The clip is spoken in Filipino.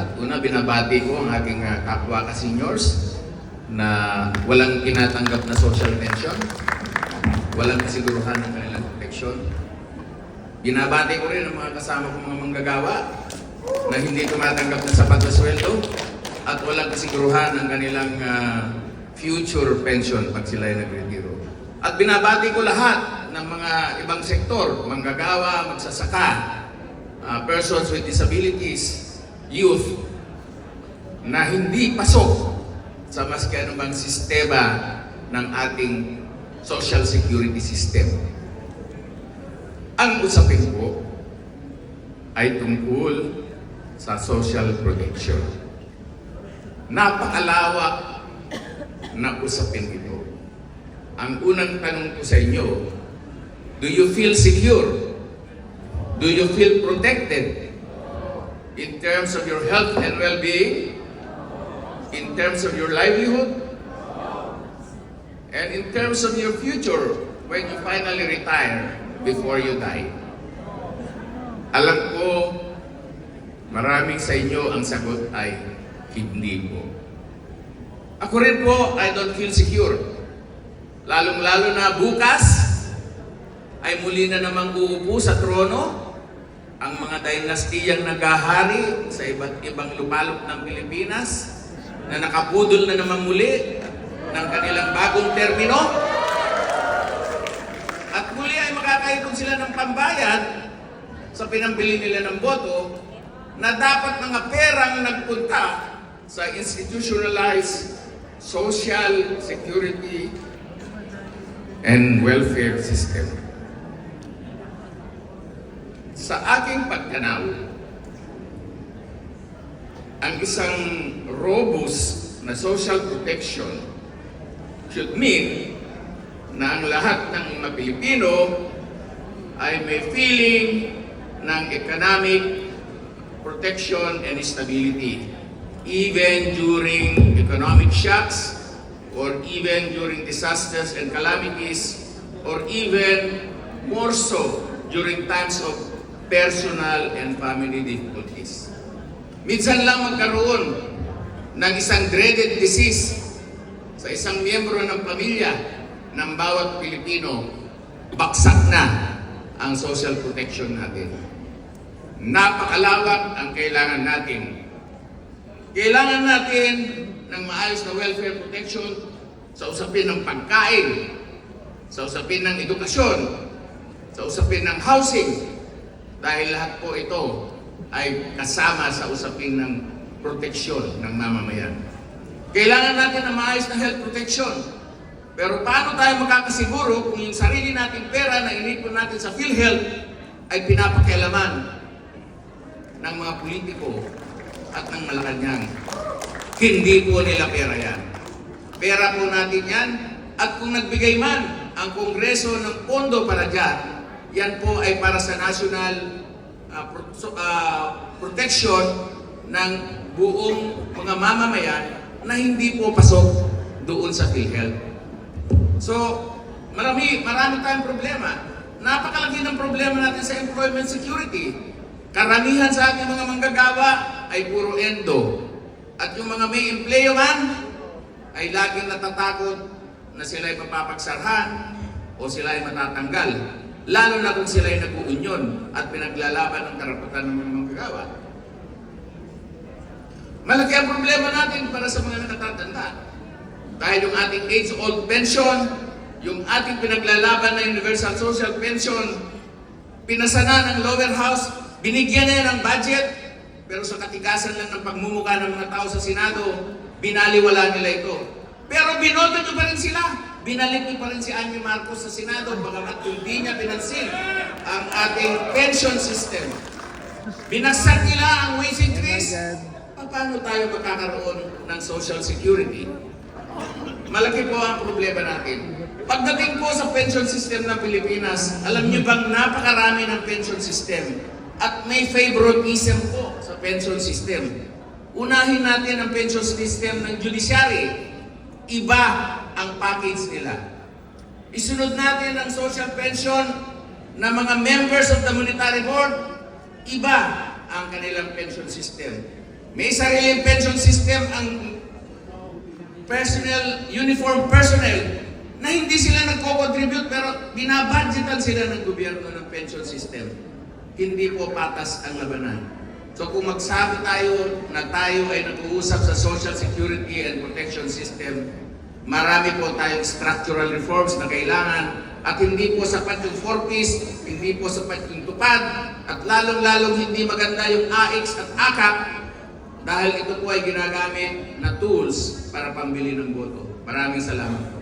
lahat. Una, binabati ko ang aking kapwa ka-seniors na walang tinatanggap na social pension, walang kasiguruhan ng kanilang proteksyon. Binabati ko rin ang mga kasama kong mga manggagawa na hindi tumatanggap ng sapat na sweldo at walang kasiguruhan ng kanilang future pension pag sila ay nagretiro. At binabati ko lahat ng mga ibang sektor, manggagawa, magsasaka, persons with disabilities, youth, na hindi pasok sa maski anumang sistema ng ating social security system. Ang usapin ko ay tungkol sa social protection. Napakalawak na usapin ito. Ang unang tanong ko sa inyo, do you feel secure? Do you feel protected in terms of your health and well-being? In terms of your livelihood? And in terms of your future when you finally retire before you die? Alam ko, maraming sa inyo ang sagot ay hindi po. Ako rin po, I don't feel secure. Lalong-lalo na bukas ay muli na namang uupo sa trono ang mga dinastiyang naghahari sa iba't ibang lupalop ng Pilipinas na nakapudol na naman muli ng kanilang bagong termino. At muli ay makakaipon sila ng pambayad sa pinambili nila ng boto na dapat mga perang nagpunta sa institutionalized social security and welfare system. Sa aking pagtanaw, ang isang robust na social protection should mean na ang lahat ng mga Pilipino ay may feeling ng economic protection and stability even during economic shocks or even during disasters and calamities or even more so during times of personal and family difficulties. Minsan lang magkaroon ng isang dreaded disease sa isang miyembro ng pamilya ng bawat Pilipino, baksak na ang social protection natin. Napakalawak ang kailangan natin. Kailangan natin ng maayos na welfare protection sa usapin ng pagkain, sa usapin ng edukasyon, sa usapin ng housing, dahil lahat po ito ay kasama sa usapin ng proteksyon ng mamamayan. Kailangan natin ng maayos na health protection. Pero paano tayo makakasiguro kung yung sarili nating pera na inipon natin sa PhilHealth ay pinapakialaman ng mga politiko at ng Malacanang? Hindi po nila pera yan. Pera po natin yan, at kung nagbigay man ang Kongreso ng pondo para dyan, yan po ay para sa national protection ng buong mga mamamayan na hindi po pasok doon sa PhilHealth. So, marami tayong problema. Napakalaki ng problema natin sa employment security. Karamihan sa ating mga manggagawa ay puro endo. At yung mga may empleyo man, ay laging natatakot na sila ay mapapagsarhan o sila ay matatanggal. Lalo na kung sila ay nag-uunyon at pinaglalaban ng karapatan ng mga manggagawa. Malaki ang problema natin para sa mga nakatatanda. Dahil yung ating age-old pension, yung ating pinaglalaban na universal social pension, pinasana ng lower house, binigyan na yan ng budget, pero sa katigasan lang ng pagmumukha ng mga tao sa Senado, binaliwala nila ito. Pero binoto nyo pa rin sila. Binalik nyo pa rin si Amy Marcos sa Senado, bagamat hindi niya pinansin ang ating pension system. Binagsak nila ang wage increase. Paano tayo magkakaroon ng social security? Malaki po ang problema natin. Pagdating po sa pension system ng Pilipinas, alam niyo bang napakarami ng pension system at may favoritism po sa pension system. Unahin natin ang pension system ng judiciary. Iba ang package nila. Isunod natin ang social pension ng mga members of the Monetary Board. Iba ang kanilang pension system. May sariling pension system ang uniform personnel na hindi sila nagko-contribute pero binabudgetan sila ng gobyerno ng pension system. Hindi po patas ang labanan. So kung magsabi tayo na tayo ay nag-uusap sa Social Security and Protection System, marami po tayong structural reforms na kailangan at hindi po sapat yung 4Ps, hindi po sapat yung tupad, at lalong-lalong hindi maganda yung AX at AKAP dahil ito po ay ginagamit na tools para pambili ng boto. Maraming salamat po.